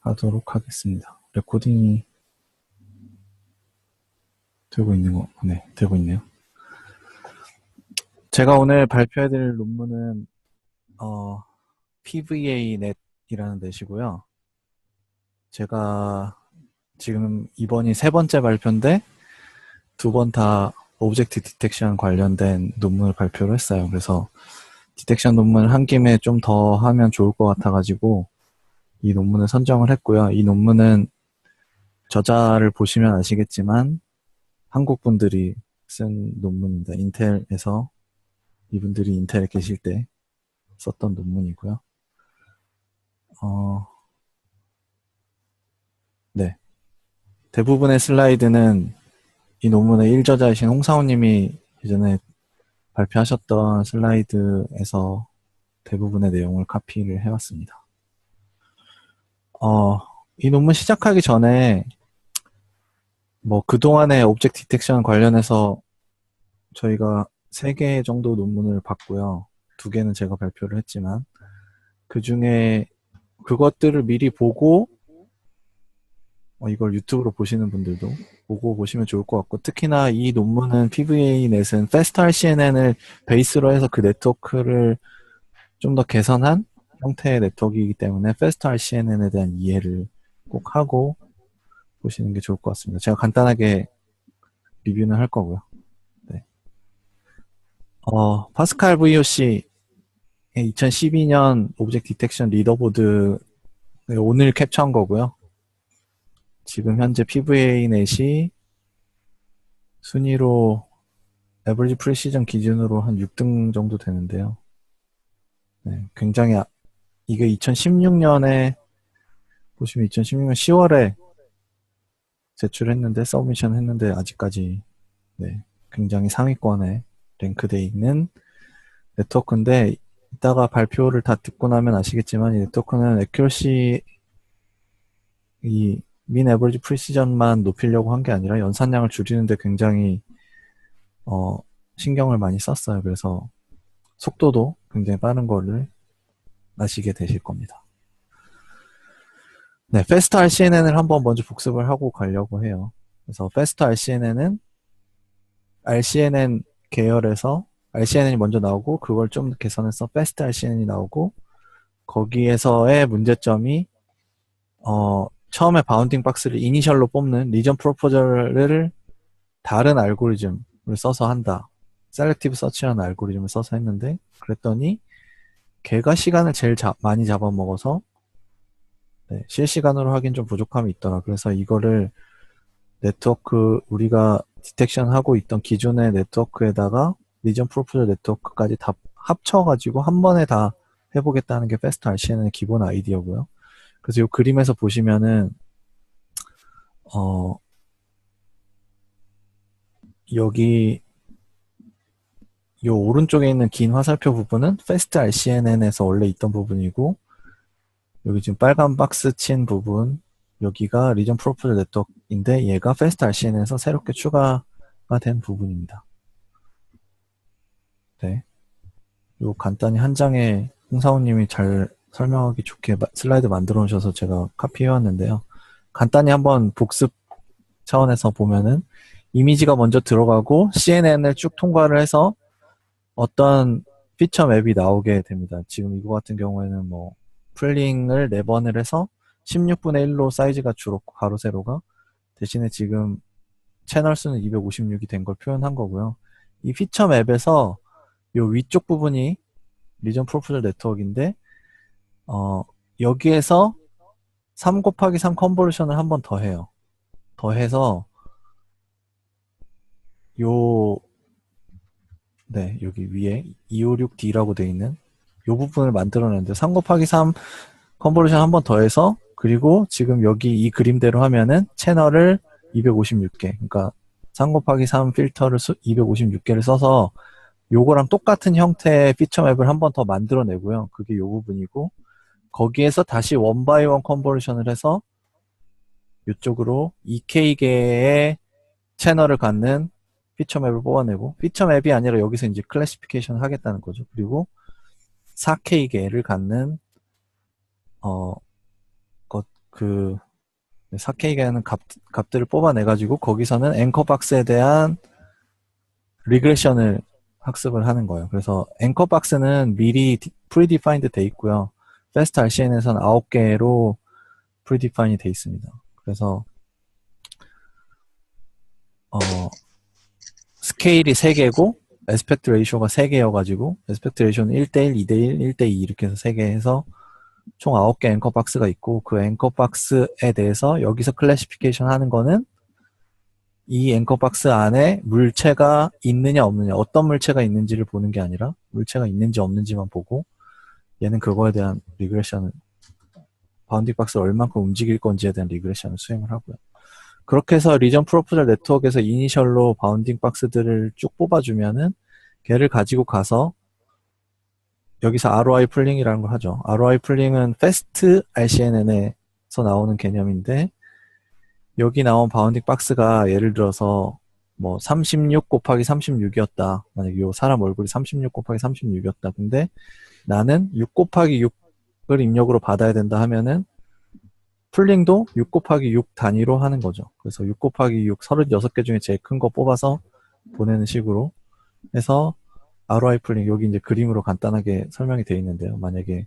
하도록 하겠습니다. 레코딩이 되고 있는 거, 네, 되고 있네요. 제가 오늘 발표해드릴 논문은 PVA 넷이라는 넷이고요. 제가 지금 이번이 세 번째 발표인데 두 번 다 오브젝트 디텍션 관련된 논문을 발표를 했어요. 그래서 디텍션 논문을 한 김에 좀 더 하면 좋을 것 같아가지고 이 논문을 선정을 했고요. 이 논문은 저자를 보시면 아시겠지만 한국 분들이 쓴 논문입니다. 인텔에서 이분들이 인텔에 계실 때 썼던 논문이고요. 네. 대부분의 슬라이드는 이 논문의 1저자이신 홍사훈님이 예전에 발표하셨던 슬라이드에서 대부분의 내용을 카피를 해왔습니다. 이 논문 시작하기 전에 뭐 그동안의 오브젝트 디텍션 관련해서 저희가 3개 정도 논문을 봤고요. 2개는 제가 발표를 했지만 그 중에 그것들을 미리 보고 이걸 유튜브로 보시는 분들도 보고 보시면 좋을 것 같고, 특히나 이 논문은 PVA-넷은 FastRCNN을 베이스로 해서 그 네트워크를 좀 더 개선한 형태의 네트워크이기 때문에 FastRCNN에 대한 이해를 꼭 하고 보시는 게 좋을 것 같습니다. 제가 간단하게 리뷰는 할 거고요. 네. 파스칼 VOC의 2012년 오브젝트 디텍션 리더보드 오늘 캡처한 거고요. 지금 현재 PVA-넷이 순위로 에버리지 프리시전 기준으로 한 6등 정도 되는데요. 네, 굉장히 이게 2016년에 보시면 2016년 10월에 제출했는데 서브미션 했는데 아직까지 네, 굉장히 상위권에 랭크되어 있는 네트워크인데, 이따가 발표를 다 듣고 나면 아시겠지만 이 네트워크는 애큐러시 이 민 에버리지 프리시전만 높이려고 한 게 아니라 연산량을 줄이는데 굉장히 신경을 많이 썼어요. 그래서 속도도 굉장히 빠른 거를 아시게 되실 겁니다. 네, Fast RCNN을 한번 먼저 복습을 하고 가려고 해요. 그래서 Fast RCNN은 RCNN 계열에서 RCNN이 먼저 나오고 그걸 좀 개선해서 Fast RCNN이 나오고, 거기에서의 문제점이 처음에 바운딩 박스를 이니셜로 뽑는 리전 프로포저를 다른 알고리즘을 써서 한다. 셀렉티브 서치라는 알고리즘을 써서 했는데, 그랬더니 걔가 시간을 제일 많이 잡아먹어서 네, 실시간으로 하긴 좀 부족함이 있더라. 그래서 이거를 네트워크 우리가 디텍션 하고 있던 기존의 네트워크에다가 리전 프로포저 네트워크까지 다 합쳐가지고 한 번에 다 해보겠다는 게 Fast RCNN의 기본 아이디어고요. 그래서 이 그림에서 보시면은 여기 이 오른쪽에 있는 긴 화살표 부분은 Fast RCNN에서 원래 있던 부분이고, 여기 지금 빨간 박스 친 부분 여기가 리전 프로포저 네트워크인데 얘가 Fast RCN에서 새롭게 추가가 된 부분입니다. 네. 요 간단히 한 장에 홍사원님이 잘 설명하기 좋게 슬라이드 만들어 놓으셔서 제가 카피해 왔는데요. 간단히 한번 복습 차원에서 보면은 이미지가 먼저 들어가고 CNN을 쭉 통과를 해서 어떤 피처 맵이 나오게 됩니다. 지금 이거 같은 경우에는 뭐 풀링을 4번을 해서 16분의 1로 사이즈가 줄었고 가로 세로가, 대신에 지금 채널 수는 256이 된 걸 표현한 거고요. 이 피처 맵에서 이 위쪽 부분이 리전 프로포저 네트워크인데 여기에서 3 곱하기 3 컨버루션을 한 번 더 해요. 더해서 네, 여기 위에 256D라고 되어 있는 이 부분을 만들어내는데 3 곱하기 3 컨버루션 한 번 더해서, 그리고 지금 여기 이 그림대로 하면은 채널을 256개, 그러니까 3 곱하기 3 필터를 256개를 써서 요거랑 똑같은 형태의 피처 맵을 한 번 더 만들어내고요. 그게 요 부분이고, 거기에서 다시 원 바이 원 컨버루션을 해서 이쪽으로 2K개의 채널을 갖는 피처 맵을 뽑아내고, 피처 맵이 아니라 여기서 이제 클래시피케이션을 하겠다는 거죠. 그리고 4K개를 갖는 그 4K라는 값들을 뽑아내가지고 거기서는 앵커 박스에 대한 리그레션을 학습을 하는 거예요. 그래서 앵커 박스는 미리 프리디파인드 돼 있고요. 패스트 RCN에서는 9개로 프리디파인이 돼 있습니다. 그래서 스케일이 3개고 에스펙트 레이쇼가 3개여가지고 에스펙트 레이쇼는 1대1, 2대1, 1대2 이렇게 해서 3개 해서 총 9개 앵커 박스가 있고 그 앵커 박스에 대해서 여기서 클래시피케이션 하는 거는 이 앵커 박스 안에 물체가 있느냐 없느냐 어떤 물체가 있는지를 보는 게 아니라 물체가 있는지 없는지만 보고 얘는 그거에 대한 리그레션을 바운딩 박스를 얼만큼 움직일 건지에 대한 리그레션을 수행을 하고요. 그렇게 해서 리전 프로포절 네트워크에서 이니셜로 바운딩 박스들을 쭉 뽑아주면은 걔를 가지고 가서 여기서 ROI 풀링이라는 걸 하죠. ROI 풀링은 패스트 RCNN에서 나오는 개념인데 여기 나온 바운딩 박스가 예를 들어서 뭐 36 곱하기 36이었다. 만약에 요 사람 얼굴이 36 곱하기 36이었다. 근데 나는 6 곱하기 6을 입력으로 받아야 된다 하면은 풀링도 6 곱하기 6 단위로 하는 거죠. 그래서 6 곱하기 6 36개 중에 제일 큰 거 뽑아서 보내는 식으로 해서 ROI 풀링 여기 이제 그림으로 간단하게 설명이 되어 있는데요. 만약에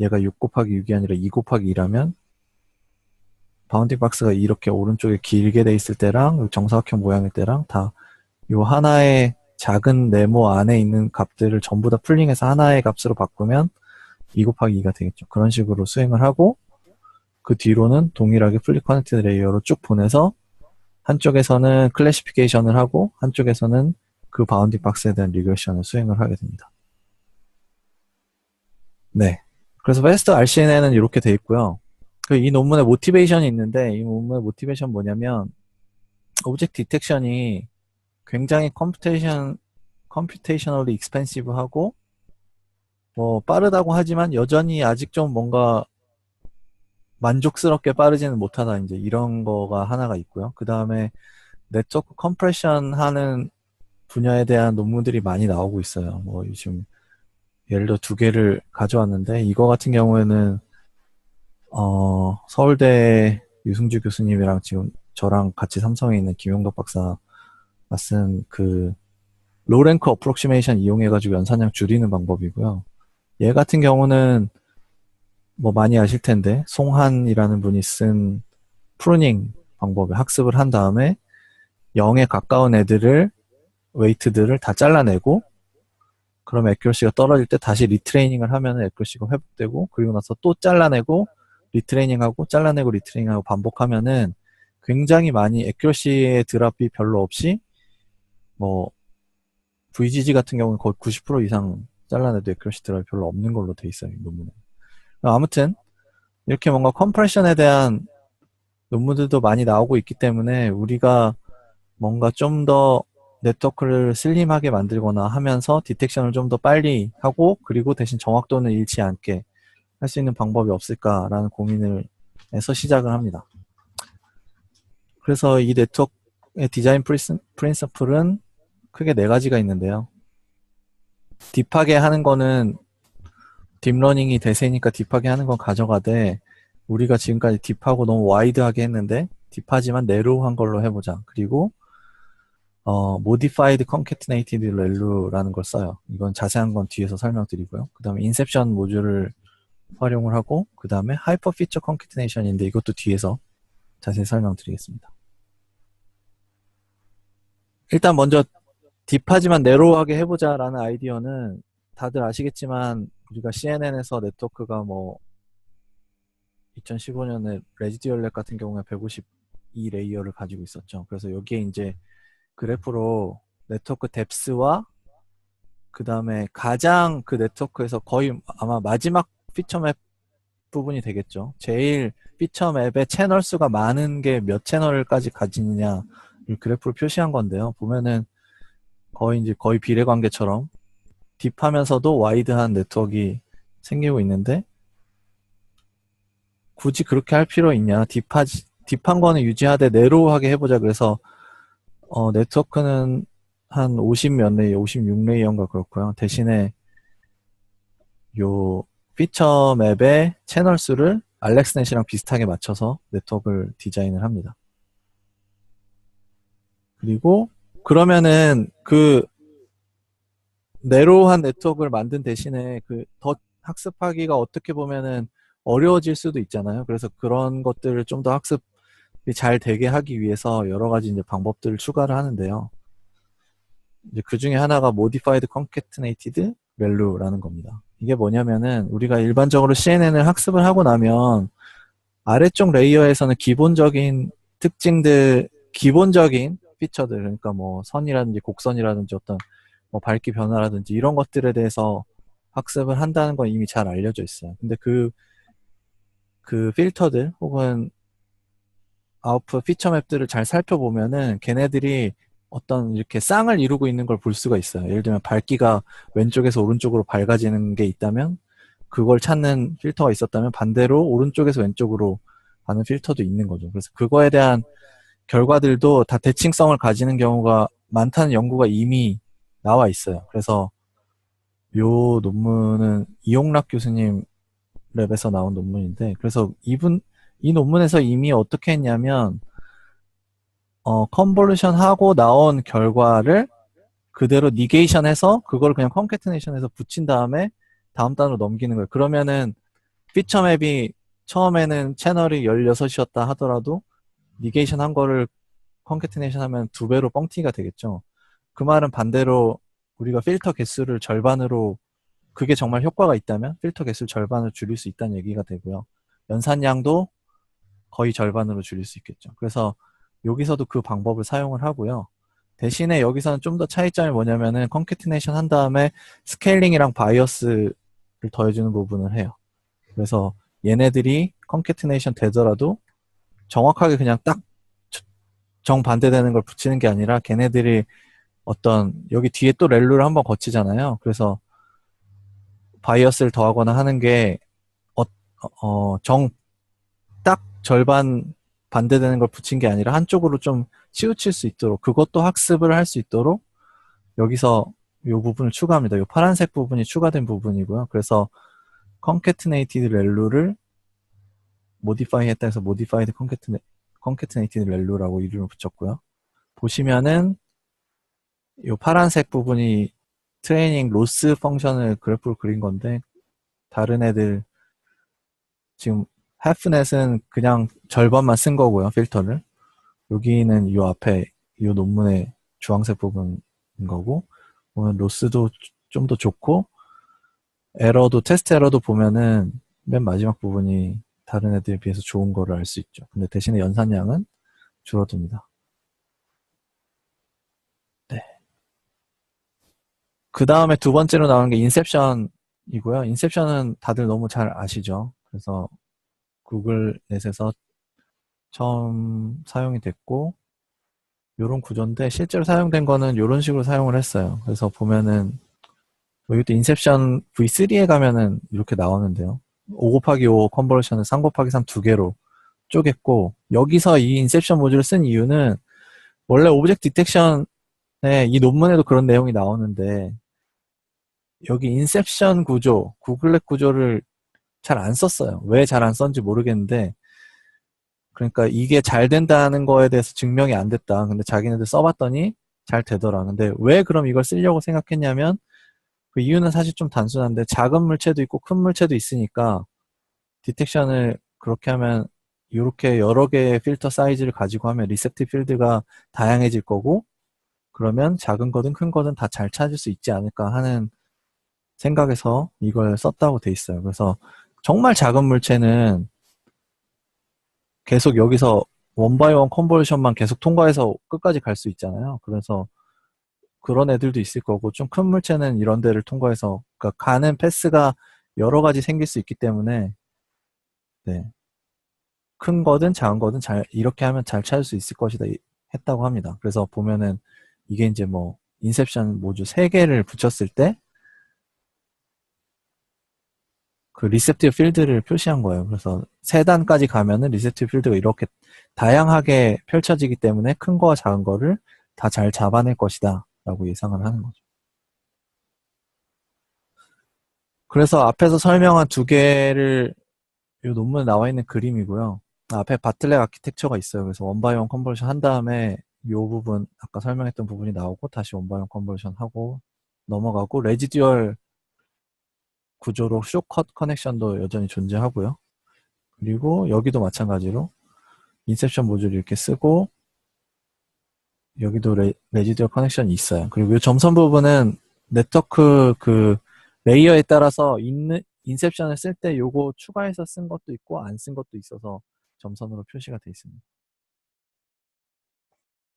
얘가 6 곱하기 6이 아니라 2 곱하기 2라면 바운딩 박스가 이렇게 오른쪽에 길게 돼 있을 때랑 정사각형 모양일 때랑 다 요 하나의 작은 네모 안에 있는 값들을 전부 다 풀링해서 하나의 값으로 바꾸면 2 곱하기 2가 되겠죠. 그런 식으로 수행을 하고 그 뒤로는 동일하게 플리 커넥티드 레이어로 쭉 보내서 한쪽에서는 클래시피케이션을 하고 한쪽에서는 그 바운딩 박스에 대한 리그레션을 수행을 하게 됩니다. 네. 그래서 패스트 RCNN은 이렇게 돼 있고요. 이 논문에 모티베이션이 있는데 이 논문의 모티베이션 뭐냐면 오브젝트 디텍션이 굉장히 컴퓨테이셔널리 익스펜시브하고 뭐 빠르다고 하지만 여전히 아직 좀 뭔가 만족스럽게 빠르지는 못하다 이제 이런 거가 하나가 있고요. 그 다음에 네트워크 컴프레션 하는 분야에 대한 논문들이 많이 나오고 있어요. 뭐 요즘 예를 들어 2개를 가져왔는데 이거 같은 경우에는 서울대 유승주 교수님이랑 지금 저랑 같이 삼성에 있는 김용덕 박사가 쓴 그 로랭크 어프록시메이션 이용해가지고 연산량 줄이는 방법이고요. 얘 같은 경우는 뭐 많이 아실 텐데 송한이라는 분이 쓴 프루닝 방법을 학습을 한 다음에 0에 가까운 애들을 웨이트들을 다 잘라내고 그럼 애큐러시가 떨어질 때 다시 리트레이닝을 하면 애큐러시가 회복되고 그리고 나서 또 잘라내고 리트레이닝하고 잘라내고 리트레이닝하고 반복하면은 굉장히 많이 애큐러시의 드랍이 별로 없이 뭐 VGG 같은 경우는 거의 90% 이상 잘라내도 애큐러시 드랍이 별로 없는 걸로 돼 있어요. 이 논문은. 아무튼 이렇게 뭔가 컴프레션에 대한 논문들도 많이 나오고 있기 때문에 우리가 뭔가 좀 더 네트워크를 슬림하게 만들거나 하면서 디텍션을 좀 더 빨리 하고 그리고 대신 정확도는 잃지 않게 할 수 있는 방법이 없을까라는 고민을 해서 시작을 합니다. 그래서 이 네트워크의 디자인 프린서플은 크게 4가지가 있는데요. 딥하게 하는 거는 딥러닝이 대세니까 딥하게 하는 건 가져가되 우리가 지금까지 딥하고 너무 와이드하게 했는데 딥하지만 내로우한 걸로 해보자. 그리고 modified concatenated ReLU라는 걸 써요. 이건 자세한 건 뒤에서 설명드리고요. 그 다음에 인셉션 모듈을 활용을 하고 그 다음에 하이퍼 피처 컨캐티네이션인데 이것도 뒤에서 자세히 설명드리겠습니다. 일단 먼저 딥하지만 내로우하게 해보자 라는 아이디어는 다들 아시겠지만 우리가 CNN에서 네트워크가 뭐 2015년에 레지듀얼 렉 같은 경우에 152 레이어를 가지고 있었죠. 그래서 여기에 이제 그래프로 네트워크 뎁스와 그 다음에 가장 그 네트워크에서 거의 아마 마지막 피처맵 부분이 되겠죠. 제일 피처맵의 채널 수가 많은 게 몇 채널까지 가지느냐 이 그래프로 표시한 건데요. 보면은 거의 비례관계처럼 딥하면서도 와이드한 네트워크가 생기고 있는데 굳이 그렇게 할 필요 있냐. 딥한 거는 유지하되 내로우하게 해보자. 그래서 네트워크는 한 50몇 레이어, 56레이어인가 그렇고요. 대신에 요 피처 맵의 채널 수를 알렉스넷이랑 비슷하게 맞춰서 네트워크를 디자인을 합니다. 그리고 그러면은 그 내로우한 네트워크를 만든 대신에 그 더 학습하기가 어떻게 보면은 어려워질 수도 있잖아요. 그래서 그런 것들을 좀 더 학습이 잘 되게 하기 위해서 여러 가지 이제 방법들을 추가를 하는데요. 이제 그 중에 하나가 Modified Concatenated Value라는 겁니다. 이게 뭐냐면은 우리가 일반적으로 CNN을 학습을 하고 나면 아래쪽 레이어에서는 기본적인 특징들, 기본적인 피처들, 그러니까 뭐 선이라든지 곡선이라든지 어떤 뭐 밝기 변화라든지 이런 것들에 대해서 학습을 한다는 건 이미 잘 알려져 있어요. 근데 그 필터들 혹은 아웃풋 피처 맵들을 잘 살펴보면은 걔네들이 어떤 이렇게 쌍을 이루고 있는 걸 볼 수가 있어요. 예를 들면 밝기가 왼쪽에서 오른쪽으로 밝아지는 게 있다면 그걸 찾는 필터가 있었다면 반대로 오른쪽에서 왼쪽으로 가는 필터도 있는 거죠. 그래서 그거에 대한 결과들도 다 대칭성을 가지는 경우가 많다는 연구가 이미 나와 있어요. 그래서 요 논문은 이용락 교수님 랩에서 나온 논문인데, 그래서 이 논문에서 이미 어떻게 했냐면, 컨볼루션 하고 나온 결과를 그대로 니게이션 해서, 그걸 그냥 컨캐트네이션 해서 붙인 다음에 다음 단으로 넘기는 거예요. 그러면은, 피처 맵이 처음에는 채널이 16이었다 하더라도, 니게이션 한 거를 컨캐트네이션 하면 2배로 뻥튀기가 되겠죠. 그 말은 반대로 우리가 필터 개수를 절반으로 그게 정말 효과가 있다면 필터 개수를 절반으로 줄일 수 있다는 얘기가 되고요. 연산량도 거의 절반으로 줄일 수 있겠죠. 그래서 여기서도 그 방법을 사용을 하고요. 대신에 여기서는 좀 더 차이점이 뭐냐면은 컨캐티네이션 한 다음에 스케일링이랑 바이어스를 더해주는 부분을 해요. 그래서 얘네들이 컨캐티네이션 되더라도 정확하게 그냥 딱 정반대되는 걸 붙이는 게 아니라 걔네들이 어떤 여기 뒤에 또 렐루를 한번 거치잖아요. 그래서 바이어스를 더하거나 하는 게 딱 절반 반대되는 걸 붙인 게 아니라 한쪽으로 좀 치우칠 수 있도록 그것도 학습을 할 수 있도록 여기서 이 부분을 추가합니다. 이 파란색 부분이 추가된 부분이고요. 그래서 concatenated value를 modify 했다 해서 modified concatenated value라고 이름을 붙였고요. 보시면은 이 파란색 부분이 트레이닝 로스 펑션을 그래프로 그린 건데 다른 애들 지금 halfnet은 그냥 절반만 쓴 거고요. 필터를. 여기는 이 앞에 이 논문의 주황색 부분인 거고 보면 로스도 좀 더 좋고 에러도 테스트 에러도 보면은 맨 마지막 부분이 다른 애들에 비해서 좋은 거를 알 수 있죠. 근데 대신에 연산량은 줄어듭니다. 네. 그 다음에 두 번째로 나오는 게 인셉션이고요. 인셉션은 다들 너무 잘 아시죠. 그래서 구글 넷에서 처음 사용이 됐고 요런 구조인데 실제로 사용된 거는 요런 식으로 사용을 했어요. 그래서 보면은 이것도 인셉션 V3에 가면은 이렇게 나오는데요. 5 곱하기 5 컨버전을 3 곱하기 3 두 개로 쪼갰고 여기서 이 인셉션 모듈을 쓴 이유는 원래 오브젝트 디텍션에 이 논문에도 그런 내용이 나오는데 여기 인셉션 구조, 구글렛 구조를 잘 안 썼어요. 왜 잘 안 썼는지 모르겠는데 그러니까 이게 잘 된다는 거에 대해서 증명이 안 됐다. 근데 자기네들 써봤더니 잘 되더라. 근데 왜 그럼 이걸 쓰려고 생각했냐면 그 이유는 사실 좀 단순한데 작은 물체도 있고 큰 물체도 있으니까 디텍션을 그렇게 하면 이렇게 여러 개의 필터 사이즈를 가지고 하면 리셉티브 필드가 다양해질 거고 그러면 작은 거든 큰 거든 다 잘 찾을 수 있지 않을까 하는 생각에서 이걸 썼다고 돼 있어요. 그래서 정말 작은 물체는 계속 여기서 원바이원 컨버전만 계속 통과해서 끝까지 갈 수 있잖아요. 그래서 그런 애들도 있을 거고 좀 큰 물체는 이런 데를 통과해서 그러니까 가는 패스가 여러 가지 생길 수 있기 때문에 네. 큰 거든 작은 거든 잘 이렇게 하면 잘 찾을 수 있을 것이다 했다고 합니다. 그래서 보면은 이게 이제 뭐 인셉션 모듈 3개를 붙였을 때 그 리셉티브 필드를 표시한 거예요. 그래서 3단까지 가면은 리셉티브 필드가 이렇게 다양하게 펼쳐지기 때문에 큰 거와 작은 거를 다 잘 잡아낼 것이다 라고 예상을 하는 거죠. 그래서 앞에서 설명한 두 개를 이 논문에 나와 있는 그림이고요. 앞에 바틀렉 아키텍처가 있어요. 그래서 원바이원 컨버전 한 다음에 이 부분, 아까 설명했던 부분이 나오고 다시 원바이원 컨버전 하고 넘어가고 레지듀얼 구조로 쇼컷 커넥션도 여전히 존재하고요. 그리고 여기도 마찬가지로 인셉션 모듈 이렇게 쓰고 여기도 레지듀얼 커넥션이 있어요. 그리고 이 점선 부분은 네트워크 그 레이어에 따라서 인셉션을 쓸 때 요거 추가해서 쓴 것도 있고 안 쓴 것도 있어서 점선으로 표시가 되어 있습니다.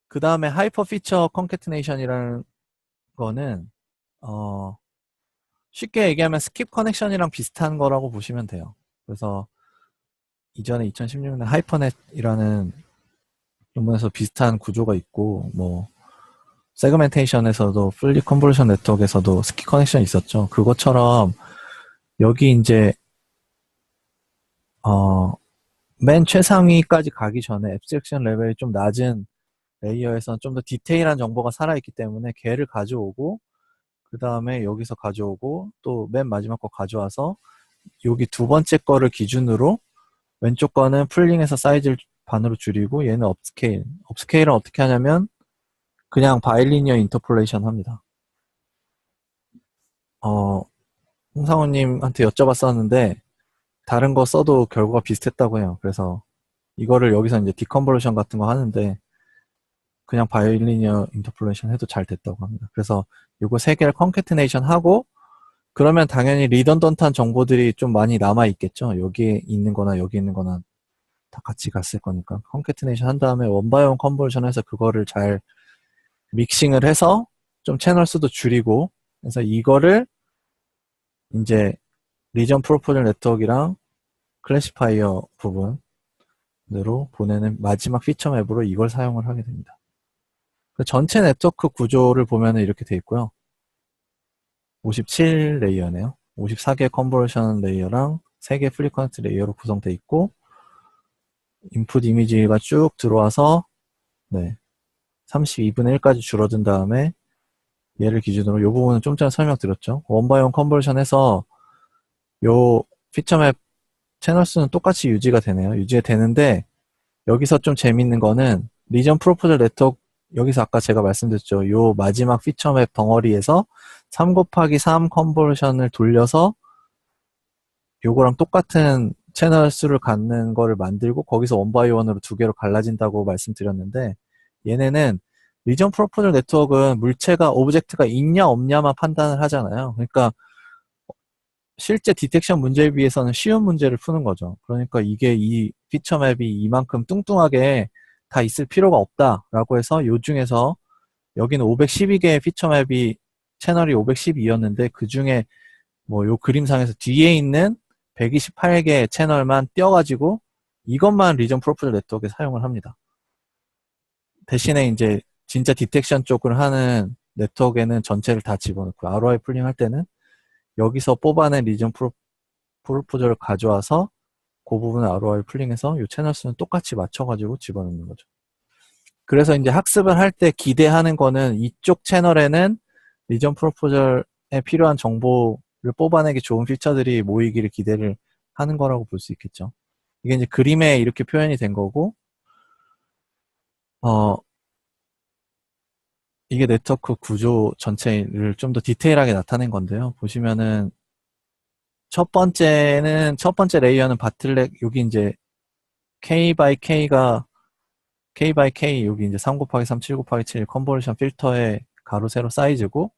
그 다음에 하이퍼 피처 컨캐트네이션이라는 거는 쉽게 얘기하면 스킵 커넥션이랑 비슷한 거라고 보시면 돼요. 그래서 이전에 2016년 하이퍼넷이라는 논문에서 비슷한 구조가 있고 뭐 세그멘테이션에서도 풀리 컨볼루션 네트워크에서도 스킵 커넥션이 있었죠. 그것처럼 여기 이제 맨 최상위까지 가기 전에 앱스트랙션 레벨이 좀 낮은 레이어에서는 좀 더 디테일한 정보가 살아있기 때문에 걔를 가져오고 그 다음에 여기서 가져오고 또 맨 마지막 거 가져와서 여기 두 번째 거를 기준으로 왼쪽 거는 풀링해서 사이즈를 반으로 줄이고 얘는 업스케일. 업스케일은 어떻게 하냐면 그냥 바일리니어 인터폴레이션 합니다. 홍상우님한테 여쭤봤었는데 다른 거 써도 결과가 비슷했다고 해요. 그래서 이거를 여기서 이제 디컨버루션 같은 거 하는데 그냥 바이리니어 인터폴레이션 해도 잘 됐다고 합니다. 그래서 요거 세 개를 컨캐트네이션 하고 그러면 당연히 리던던트한 정보들이 좀 많이 남아 있겠죠. 여기에 있는 거나 여기 있는 거나 다 같이 갔을 거니까 컨캐트네이션 한 다음에 원바이원 컨버전 해서 그거를 잘 믹싱을 해서 좀 채널 수도 줄이고 그래서 이거를 이제 리전 프로포절 네트워크랑 클래시파이어 부분으로 보내는 마지막 피처 맵으로 이걸 사용을 하게 됩니다. 전체 네트워크 구조를 보면 이렇게 돼 있고요. 57 레이어네요. 54개 컨버전 레이어랑 3개 플리 커넥트 레이어로 구성돼 있고 인풋 이미지가 쭉 들어와서 네, 32분의 1까지 줄어든 다음에 얘를 기준으로 이 부분은 좀 전에 설명드렸죠. 원바이원 컨버전해서 요 피처맵 채널 수는 똑같이 유지가 되네요. 유지가 되는데 여기서 좀 재밌는 거는 리전 프로포절 네트워크 여기서 아까 제가 말씀드렸죠. 요 마지막 피처맵 덩어리에서 3 곱하기 3 컨버전을 돌려서 요거랑 똑같은 채널 수를 갖는 거를 만들고 거기서 원바이원으로 두 개로 갈라진다고 말씀드렸는데 얘네는 리전 프로포절 네트워크는 물체가 오브젝트가 있냐 없냐만 판단을 하잖아요. 그러니까 실제 디텍션 문제에 비해서는 쉬운 문제를 푸는 거죠. 그러니까 이게 이 피처맵이 이만큼 뚱뚱하게 다 있을 필요가 없다라고 해서 요 중에서 여기는 512개의 피처맵이 채널이 512였는데 그 중에 뭐 요 그림상에서 뒤에 있는 128개 채널만 떼어가지고 이것만 리전 프로포절 네트워크에 사용을 합니다. 대신에 이제 진짜 디텍션 쪽을 하는 네트워크에는 전체를 다 집어넣고 ROI 풀링 할 때는 여기서 뽑아낸 리전 프로포절을 가져와서 그 부분을 ROI 풀링해서 이 채널 수는 똑같이 맞춰가지고 집어넣는 거죠. 그래서 이제 학습을 할 때 기대하는 거는 이쪽 채널에는 리전 프로포절에 필요한 정보를 뽑아내기 좋은 피처들이 모이기를 기대를 하는 거라고 볼 수 있겠죠. 이게 이제 그림에 이렇게 표현이 된 거고, 이게 네트워크 구조 전체를 좀 더 디테일하게 나타낸 건데요. 보시면은 첫 번째 레이어는 바틀렉, 여기 이제 K by K가 K by K 여기 이제 3 곱하기 3, 7 곱하기 7 컨버전 필터의 가로 세로 사이즈고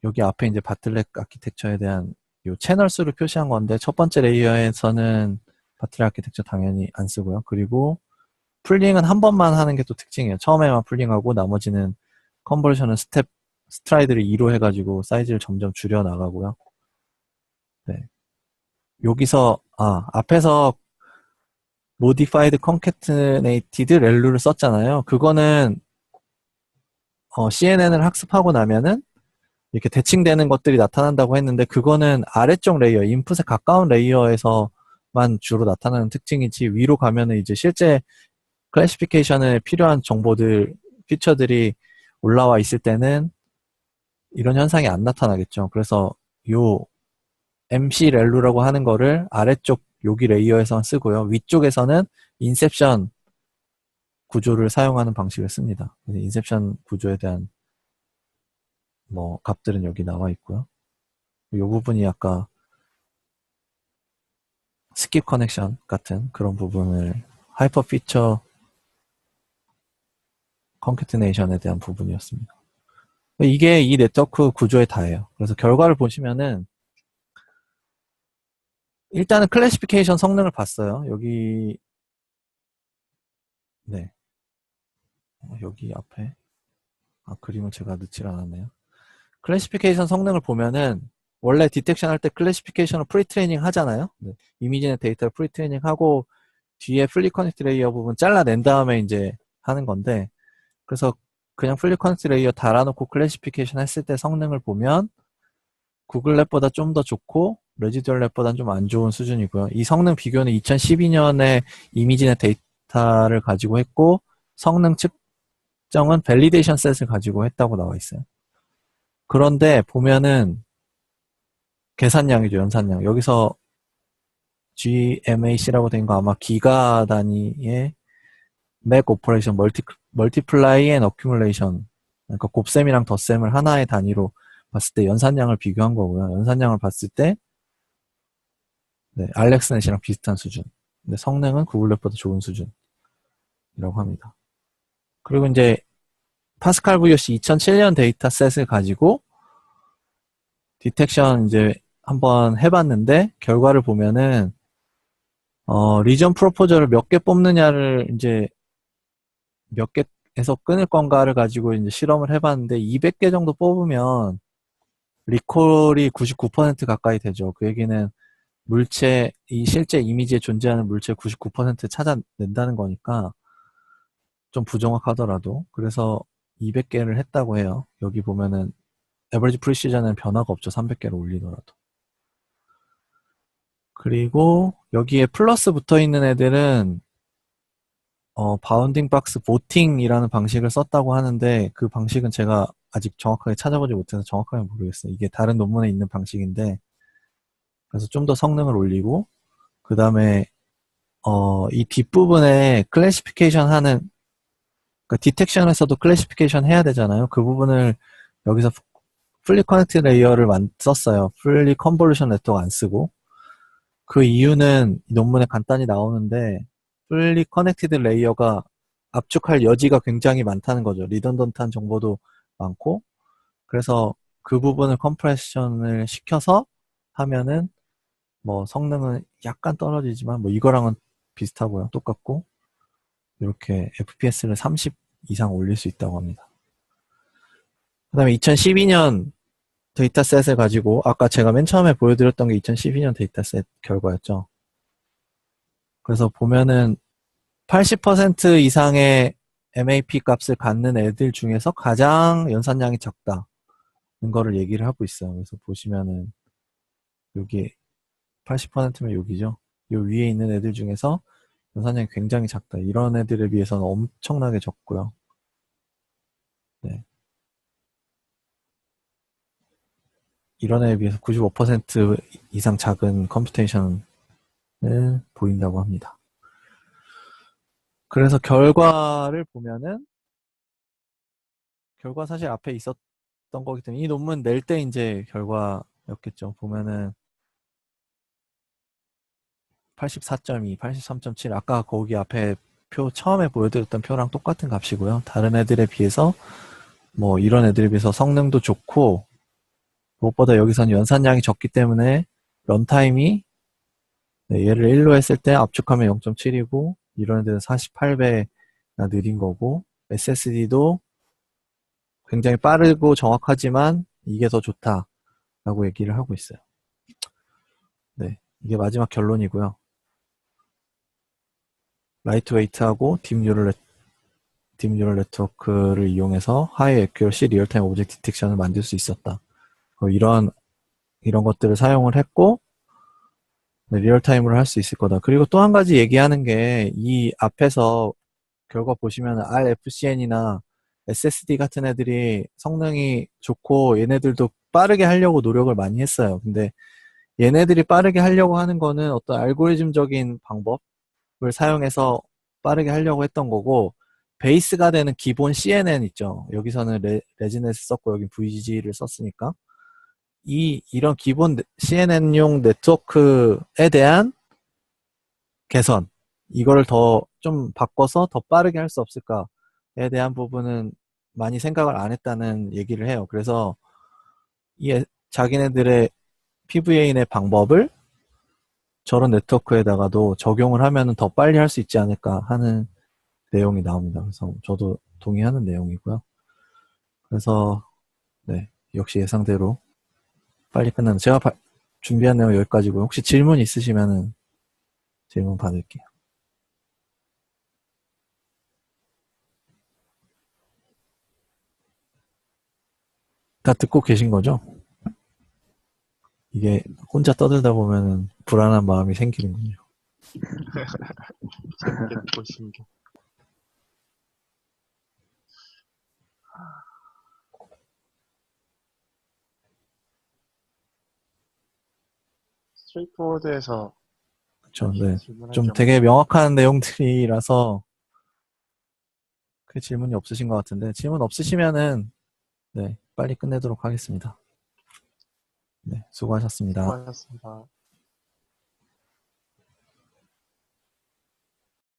여기 앞에 이제 바틀렉 아키텍처에 대한 요 채널 수를 표시한 건데 첫 번째 레이어에서는 바틀렉 아키텍처 당연히 안 쓰고요. 그리고 풀링은 한 번만 하는 게 또 특징이에요. 처음에만 풀링하고 나머지는 컨버전은 스트라이드를 2로 해가지고 사이즈를 점점 줄여 나가고요. 네. 여기서 앞에서 modified concatenated 렐루를 썼잖아요. 그거는 CNN을 학습하고 나면은 이렇게 대칭되는 것들이 나타난다고 했는데 그거는 아래쪽 레이어, 인풋에 가까운 레이어에서만 주로 나타나는 특징이지 위로 가면은 이제 실제 클래시피케이션에 필요한 정보들, 피처들이 올라와 있을 때는 이런 현상이 안 나타나겠죠. 그래서 요 MC 렐루라고 하는 거를 아래쪽 여기 레이어에서만 쓰고요. 위쪽에서는 인셉션 구조를 사용하는 방식을 씁니다. 인셉션 구조에 대한 뭐 값들은 여기 나와 있고요. 이 부분이 아까 스킵 커넥션 같은 그런 부분을 하이퍼 피처 컨캐티네이션에 대한 부분이었습니다. 이게 이 네트워크 구조의 다예요. 그래서 결과를 보시면은 일단은 클래시피케이션 성능을 봤어요. 여기 네 여기 앞에 그림을 제가 넣질 않았네요. 클래시피케이션 성능을 보면은 원래 디텍션 할 때 클래시피케이션을 프리트레이닝 하잖아요. 네. 이미지나 데이터를 프리트레이닝 하고 뒤에 플리 커넥트 레이어 부분 잘라낸 다음에 이제 하는 건데 그래서 그냥 플리 커넥트 레이어 달아놓고 클래시피케이션 했을 때 성능을 보면 구글 랩보다 좀 더 좋고 레지듀얼 랩보다는 좀 안 좋은 수준이고요. 이 성능 비교는 2012년에 이미지나 데이터를 가지고 했고 성능 측정은 밸리데이션 셋을 가지고 했다고 나와 있어요. 그런데 보면은 계산량이죠, 연산량. 여기서 GMAC라고 된 거 아마 기가 단위의 맥 오퍼레이션 멀티플라이 앤 어큐뮬레이션 그러니까 곱셈이랑 덧셈을 하나의 단위로 봤을 때 연산량을 비교한 거고요. 연산량을 봤을 때 네, 알렉스넷이랑 비슷한 수준. 근데 성능은 구글랩보다 좋은 수준이라고 합니다. 그리고 이제 파스칼 VOC 2007년 데이터셋을 가지고 디텍션 이제 한번 해봤는데 결과를 보면은 리전 프로포저를 몇 개 뽑느냐를 이제 몇 개에서 끊을 건가를 가지고 이제 실험을 해봤는데 200개 정도 뽑으면 리콜이 99% 가까이 되죠. 그 얘기는 물체, 이 실제 이미지에 존재하는 물체 99% 찾아낸다는 거니까 좀 부정확하더라도 그래서 200개를 했다고 해요. 여기 보면은 에버리지 프리시전은 변화가 없죠. 300개를 올리더라도. 그리고 여기에 플러스 붙어 있는 애들은 바운딩 박스 보팅이라는 방식을 썼다고 하는데 그 방식은 제가 아직 정확하게 찾아보지 못해서 정확하게 모르겠어요. 이게 다른 논문에 있는 방식인데 그래서 좀 더 성능을 올리고 그 다음에 이 뒷부분에 클래시피케이션 하는 그러니까 디텍션에서도 클래시피케이션 해야 되잖아요. 그 부분을 여기서 풀리 커넥트 레이어를 썼어요. 풀리 컨볼루션 네트워크 안 쓰고 그 이유는 논문에 간단히 나오는데 풀리 커넥티드 레이어가 압축할 여지가 굉장히 많다는 거죠. 리던던트한 정보도 많고 그래서 그 부분을 컴프레션을 시켜서 하면은 뭐 성능은 약간 떨어지지만 뭐 이거랑은 비슷하고요. 똑같고 이렇게 FPS를 30 이상 올릴 수 있다고 합니다. 그 다음에 2012년 데이터셋을 가지고 아까 제가 맨 처음에 보여드렸던 게 2012년 데이터셋 결과였죠. 그래서 보면은 80% 이상의 MAP 값을 갖는 애들 중에서 가장 연산량이 적다는 거를 얘기를 하고 있어요. 그래서 보시면은 여기 80%면 여기죠. 이 위에 있는 애들 중에서 연산량이 굉장히 작다. 이런 애들에 비해서는 엄청나게 적고요. 네. 이런 애에 비해서 95% 이상 작은 컴퓨테이션을 보인다고 합니다. 그래서 결과를 보면은 결과 사실 앞에 있었던 거기 때문에 이 논문 낼 때 이제 결과였겠죠. 보면은 84.2, 83.7 아까 거기 앞에 표 처음에 보여드렸던 표랑 똑같은 값이고요. 다른 애들에 비해서 뭐 이런 애들에 비해서 성능도 좋고 무엇보다 여기서는 연산량이 적기 때문에 런타임이 네, 얘를 1로 했을 때 압축하면 0.7이고 이런 애들은 48배나 느린 거고 SSD도 굉장히 빠르고 정확하지만 이게 더 좋다라고 얘기를 하고 있어요. 네, 이게 마지막 결론이고요. 라이트웨이트하고 딥뉴럴 네트워크를 이용해서 하이 애큐러시 리얼타임 오브젝트 디텍션을 만들 수 있었다. 이런 것들을 사용을 했고 네, 리얼타임으로 할 수 있을 거다. 그리고 또 한 가지 얘기하는 게 이 앞에서 결과 보시면 RFCN이나 SSD 같은 애들이 성능이 좋고 얘네들도 빠르게 하려고 노력을 많이 했어요. 근데 얘네들이 빠르게 하려고 하는 거는 어떤 알고리즘적인 방법을 사용해서 빠르게 하려고 했던 거고, 베이스가 되는 기본 CNN 있죠. 여기서는 레지넷을 썼고 여기 VG를 썼으니까 이런 기본 CNN용 네트워크에 대한 개선, 이거를 더 좀 바꿔서 더 빠르게 할 수 없을까에 대한 부분은 많이 생각을 안 했다는 얘기를 해요. 그래서 자기네들의 PVA의 방법을 저런 네트워크에다가도 적용을 하면 더 빨리 할 수 있지 않을까 하는 내용이 나옵니다. 그래서 저도 동의하는 내용이고요. 그래서 네, 역시 예상대로 빨리 끝나는, 제가 준비한 내용 여기까지고요. 혹시 질문 있으시면은 질문 받을게요. 다 듣고 계신 거죠? 이게 혼자 떠들다 보면은 불안한 마음이 생기는군요. 재밌게 듣고 있습니다. 스트레이트포워드에서 그렇죠. 네. 질문할 좀 점은 되게 명확한 내용들이라서 그 질문이 없으신 것 같은데, 질문 없으시면은 네, 빨리 끝내도록 하겠습니다. 네, 수고하셨습니다. 수고하셨습니다.